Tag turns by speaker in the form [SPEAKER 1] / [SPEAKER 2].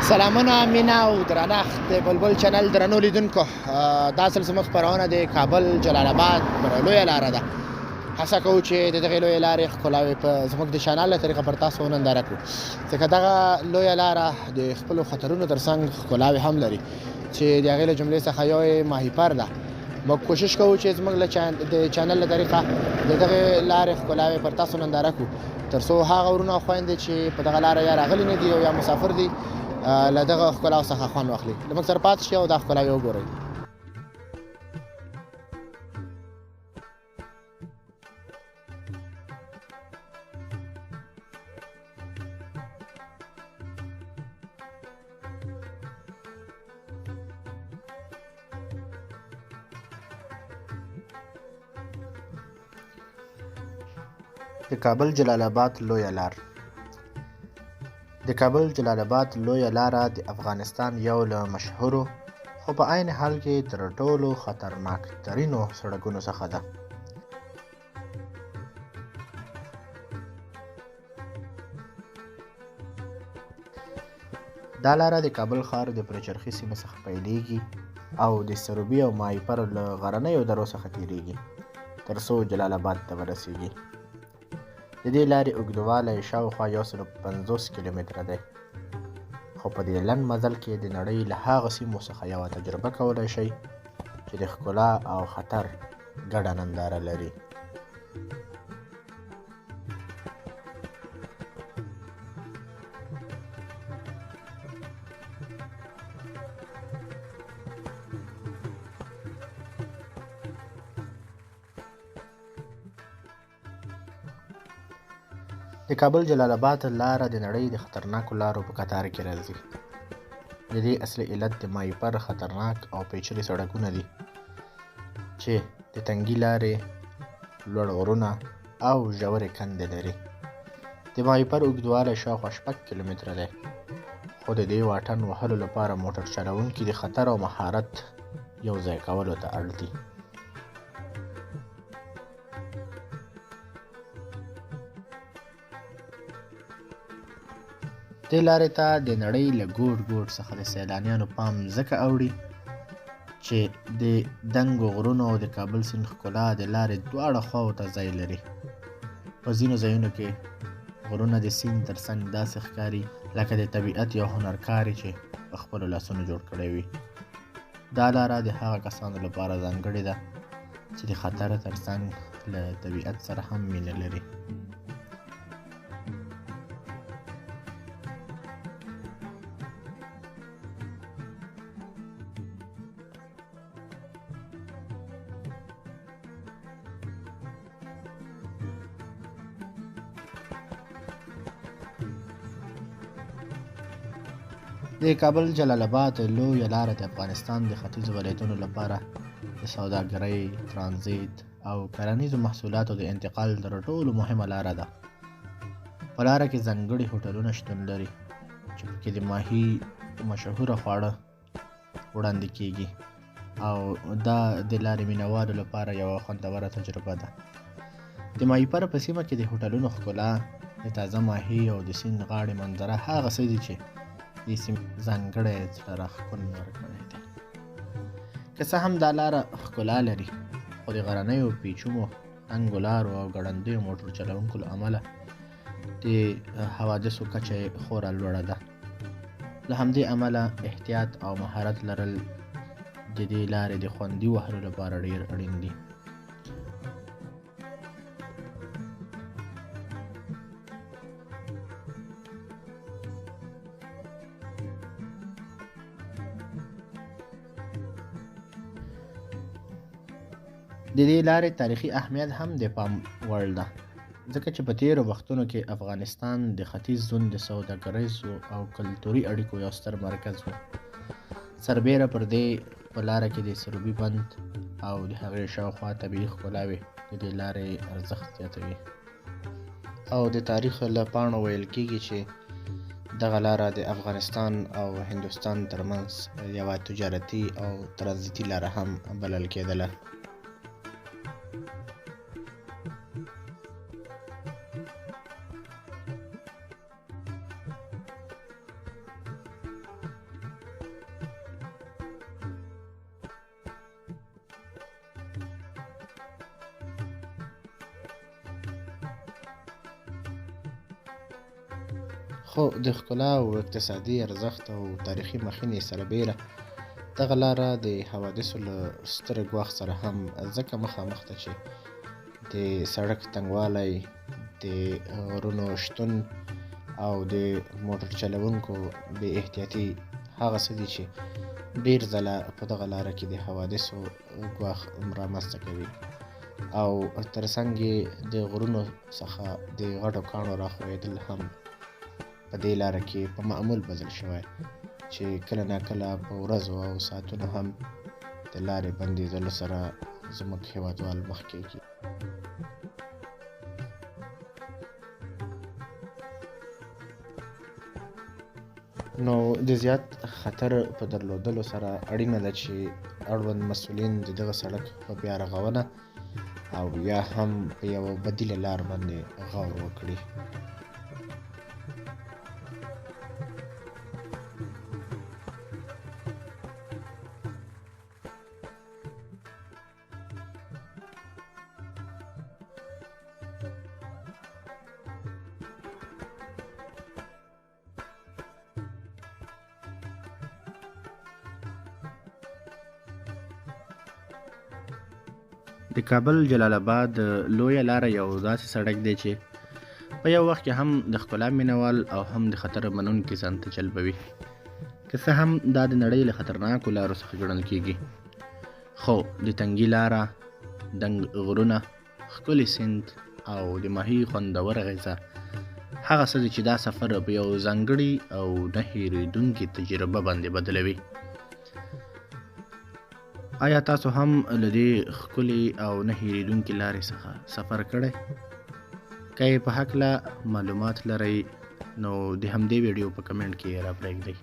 [SPEAKER 1] سلامونه مینا او درنښت د بلبل چینل درنو لیدونکو دا سل زموږ خپرونه د کابل جلال آباد پر لویه لاره ده. هڅه کوو چې د دغې لویې لارې ښکلاوې په زموږ د چینل له طریقه پر تاسو وننداره کړو، ځکه دغه لویه لاره د خپلو خطرونو ترڅنګ ښکلاوې هم لري چې د هغې له جملې څخه یو یې ماهیپر ده. موږ کوشش کوو چې زموږ د چینل له طریقه د دغې لارې ښکلاوې پر تاسو ننداره کړو، تر څو هغه ورونه او خویندې چې په دغه لاره یا راغلي نه دي او یا مسافر دي له دغه ښکلاو څخه خوند واخلي. له موږ سره پاتې شئ او دا ښکلاوې وګورئ. د کابل جلال آباد لویه لار. د کابل جلال آباد لویه لاره د افغانستان یو له مشهورو خو په عین حال کې تر ټولو خطرناک ترینو سړکونو څخه ده. دا لاره د کابل ښار د پرچرخي سیمې څخه پیلیږي او د سروبي او ماهیپر له غرنیو درو څخه تیریږي تر څو جلال آباد ته ورسیږي. د دې لارې اوږدوالی شاوخوا 150 کیلومتره دی، خو په دې لنډ مزل کې د نړۍ له هغو سیمو څخه یوه تجربه کولی شئ چې د ښکلا او خطر ګډه ننداره لري. د کابل جلال آباد لاره د نړۍ د خطرناکو لارو په کتار کې راځي. د دې اصلي علت د ماهیپر خطرناک او پیچلي سړکونه دي چې د تنګي لارې، لوړ غرونه او ژورې کندې لري. د ماهیپر اوږدوالی شاوخوا 6 کیلومتره دی، خو د دې واټن وهلو لپاره موټر چلوونکي د خطر او مهارت یو ځای کولو ته اړ دي. دې لارې ته د نړۍ له ګوټ ګوټ څخه د سیلانیانو پام ځکه اوړي چې د دنګو غرونو او د کابل سیند ښکلا د لارې دواړه خواو ته ځای لري. په ځینو ځایونو کې غرونه د سیند تر څنګ داسې ښکاري لکه د طبیعت یو هنرکار چې په خپلو لاسونو جوړ کړی وي. دا لاره د هغه کسانو لپاره ځانګړې ده چې د خطر تر څنګ له طبیعت سره هم مینه لري. د کابل جلال آباد لویه لاره د افغانستان د ختیځو ولایتونو لپاره د سوداګرۍ، ترانزیت او کرنیزو محصولاتو د انتقال تر ټولو مهمه لاره ده. په لاره کې ځانګړي هوټلونه شتون لري چې پکې د ماهي مشهوره خواړه وړاندې کیږي او دا د لارې مینوالو لپاره یوه خوندوره تجربه ده. د ماهیپر په سیمه کې د هوټلونو ښکلا، د تازه ماهي او د سیند غاړې منظره هغه څه دي چې دې سیمې ځانګړی زړه راښکون ورکړی دی. که څه هم دا لاره ښکلا لري، خو د غرنیو پیچومو تنګو لارو او ګړندیو موټر چلوونکو له امله د حوادثو کچه یې خورا لوړه ده. له همدې امله احتیاط او مهارت لرل د دې لارې د خوندي وهلو لپاره ډېر اړین دي. د دې لارې تاریخي اهمیت هم د پام وړ ده، ځکه چې په تیرو وختونو کې افغانستان د ختیځ زون د سوداګریزو او کلتوري اړیکو یو ستر مرکز و. سربیره پر دې په لاره کې د سروبي بند او د هغې شاوخوا طبیعي ښکلاوې د دې لارې ارزښت زیاتوي. او د تاریخ له پاڼو ویل کېږي چې دغه لاره د افغانستان او هندوستان ترمنځ یوه تجارتي او ترانزیتي لاره هم بلل کېدله. د خو د ښکلا او اقتصادي ارزښت او تاریخي مخینې سربیره دغه لاره د حوادثو له ستره ګواښ سره هم ځکه مخامخ ده چې د سړک تنګوالی، د غرونو شتون او د موټر چلوونکو بې احتیاطي هغه څه دي چې ډېر ځله په دغه لاره کې د حوادثو ګواښ رامنځته کوي او تر څنګ یې د غرونو څخه د غټو کاڼو راښویېدل هم په دې لاره کې په معمول بدل شوی چې کله ناکله په ورځو او ساعتونو هم د لارې بندېدلو سره زموږ هېوادوال مخ کېږي. نو د زیات خطر په درلودلو سره اړینه ده چې اړوند مسؤلین د دغه سړک په بیا رغونه او یا هم په یوه بدیله لار باندې غور وکړي. د کابل جلال آباد لویه لاره یو داسې سړک دی چې په یو وخت کې هم د ښکلا مینوال او هم د خطر منونکي ځان ته جلبوي. که څه هم دا د نړۍ له خطرناکو لارو څخه ګڼل کېږي، خو د تنګي لاره، دنګ غرونه، ښکلي سیند او د ماهي خوندوره غذا هغه څه دي چې دا سفر په یو ځانګړي او نه هېرېدونکي تجربه باندې بدلوي. آیا تاسو هم له دې ښکلي او نه هېرېدونکي لارې څخه سفر کړی؟ که یې په هکله معلومات لرئ نو د همدې ویډیو په کمنټ کې یې راپرېږدئ.